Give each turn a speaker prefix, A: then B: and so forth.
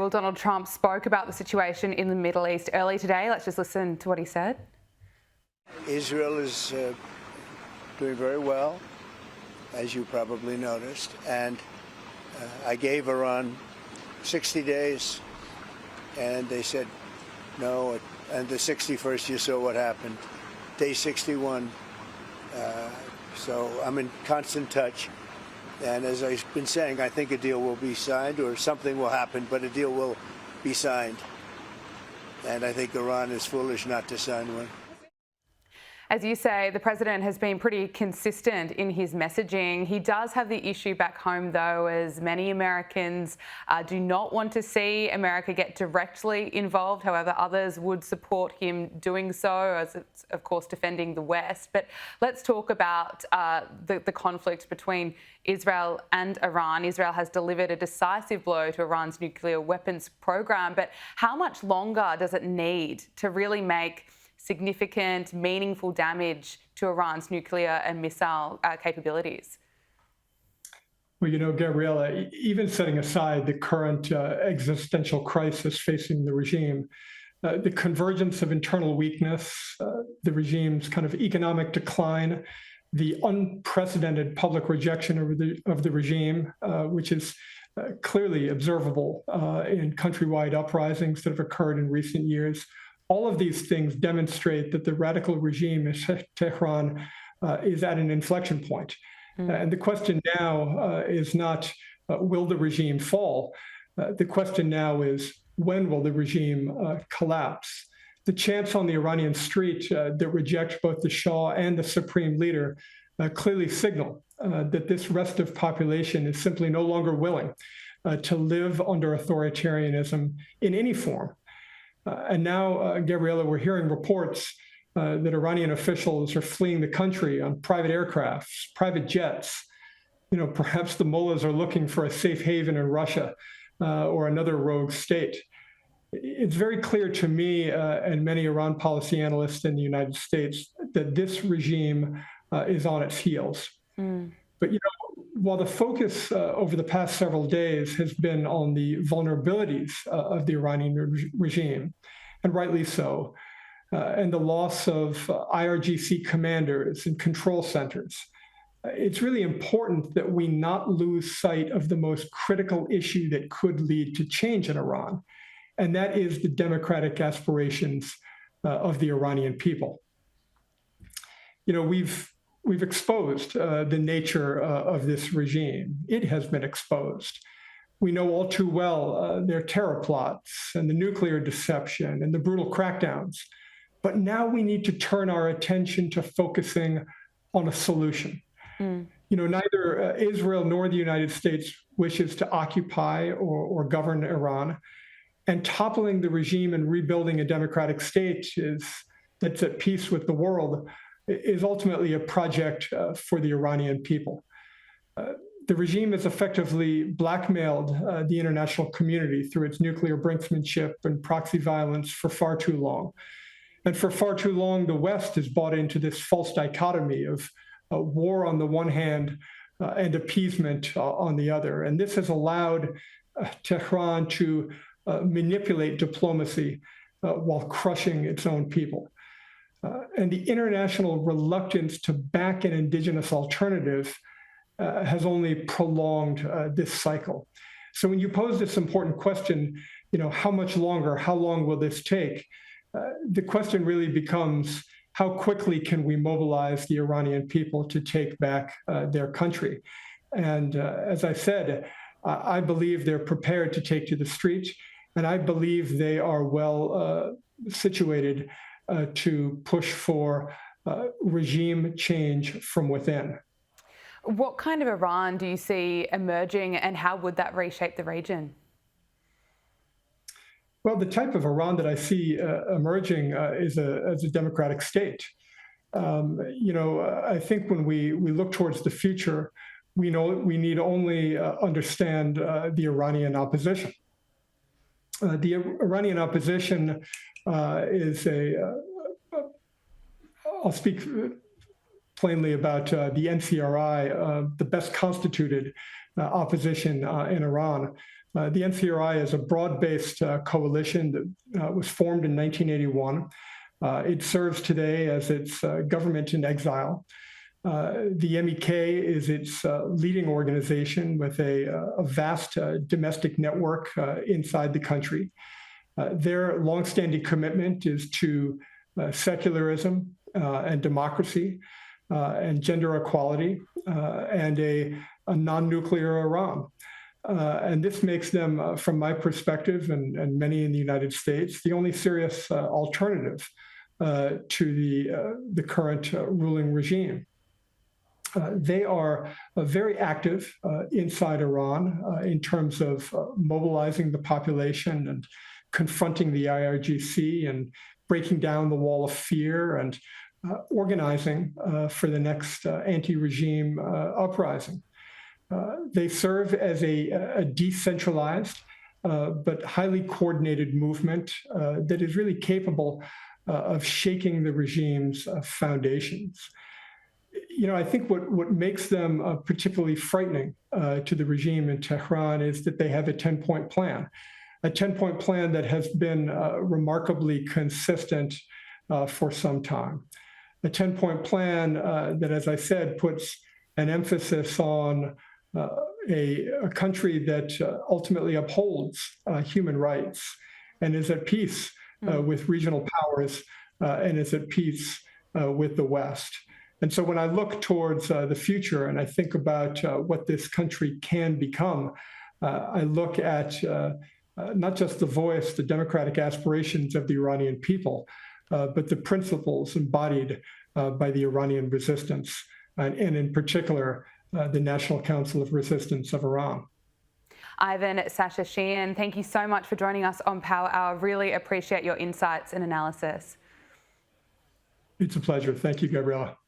A: Well, Donald Trump spoke about the situation in the Middle East early today. Let's just listen to what he said.
B: Israel is doing very well, as you probably noticed, and I gave Iran 60 days, and they said no, and the 61st you saw what happened. Day 61, so I'm in constant touch. And as I've been saying, I think a deal will be signed or something will happen, but a deal will be signed. And I think Iran is foolish not to sign one.
A: As you say, the president has been pretty consistent in his messaging. He does have the issue back home, though, as many Americans do not want to see America get directly involved. However, others would support him doing so, as it's, of course, defending the West. But let's talk about the conflict between Israel and Iran. Israel has delivered a decisive blow to Iran's nuclear weapons program. But how much longer does it need to really make significant, meaningful damage to Iran's nuclear and missile capabilities?
C: Well, Gabriella, even setting aside the current existential crisis facing the regime, the convergence of internal weakness, the regime's kind of economic decline, the unprecedented public rejection of the regime, which is clearly observable in countrywide uprisings that have occurred in recent years. All of these things demonstrate that the radical regime in Tehran is at an inflection point. And the question now is not, will the regime fall? The question now is, when will the regime collapse? The chants on the Iranian street that reject both the Shah and the supreme leader clearly signal that this restive population is simply no longer willing to live under authoritarianism in any form. And now, Gabriella, we're hearing reports that Iranian officials are fleeing the country on private aircrafts, private jets. Perhaps the mullahs are looking for a safe haven in Russia or another rogue state. It's very clear to me and many Iran policy analysts in the United States that this regime is on its heels. But while the focus over the past several days has been on the vulnerabilities of the Iranian regime, and rightly so, and the loss of IRGC commanders and control centers, it's really important that we not lose sight of the most critical issue that could lead to change in Iran, and that is the democratic aspirations of the Iranian people. We've exposed the nature of this regime. It has been exposed. We know all too well their terror plots and the nuclear deception and the brutal crackdowns. But now we need to turn our attention to focusing on a solution. Neither Israel nor the United States wishes to occupy or govern Iran. And toppling the regime and rebuilding a democratic state that's at peace with the world is ultimately a project for the Iranian people. The regime has effectively blackmailed the international community through its nuclear brinksmanship and proxy violence for far too long. And for far too long, the West has bought into this false dichotomy of war on the one hand and appeasement on the other. And this has allowed Tehran to manipulate diplomacy while crushing its own people. And the international reluctance to back an indigenous alternative has only prolonged this cycle. So when you pose this important question, how much longer, how long will this take? The question really becomes, how quickly can we mobilize the Iranian people to take back their country? And as I said, I believe they're prepared to take to the street, and I believe they are well situated to push for regime change from within.
A: What kind of Iran do you see emerging, and how would that reshape the region?
C: Well, the type of Iran that I see emerging is as a democratic state. I think when we look towards the future, we need only understand the Iranian opposition. The Iranian opposition is I'll speak plainly about the NCRI, the best constituted opposition in Iran. The NCRI is a broad-based coalition that was formed in 1981. It serves today as its government in exile. The MEK is its leading organization with a vast domestic network inside the country. Their longstanding commitment is to secularism and democracy and gender equality and a non-nuclear Iran. And this makes them, from my perspective and many in the United States, the only serious alternative to the current ruling regime. They are very active inside Iran in terms of mobilizing the population and confronting the IRGC and breaking down the wall of fear and organizing for the next anti-regime uprising. They serve as a decentralized but highly coordinated movement that is really capable of shaking the regime's foundations. You know, I think what makes them particularly frightening to the regime in Tehran is that they have a 10-point plan, a 10-point plan that has been remarkably consistent for some time. A 10-point plan that, as I said, puts an emphasis on a country that ultimately upholds human rights and is at peace with regional powers and is at peace with the West. And so when I look towards the future and I think about what this country can become, I look at not just the voice, the democratic aspirations of the Iranian people, but the principles embodied by the Iranian resistance, and in particular, the National Council of Resistance of Iran.
A: Ivan Sascha Sheehan, thank you so much for joining us on Power Hour. Really appreciate your insights and analysis.
C: It's a pleasure. Thank you, Gabriella.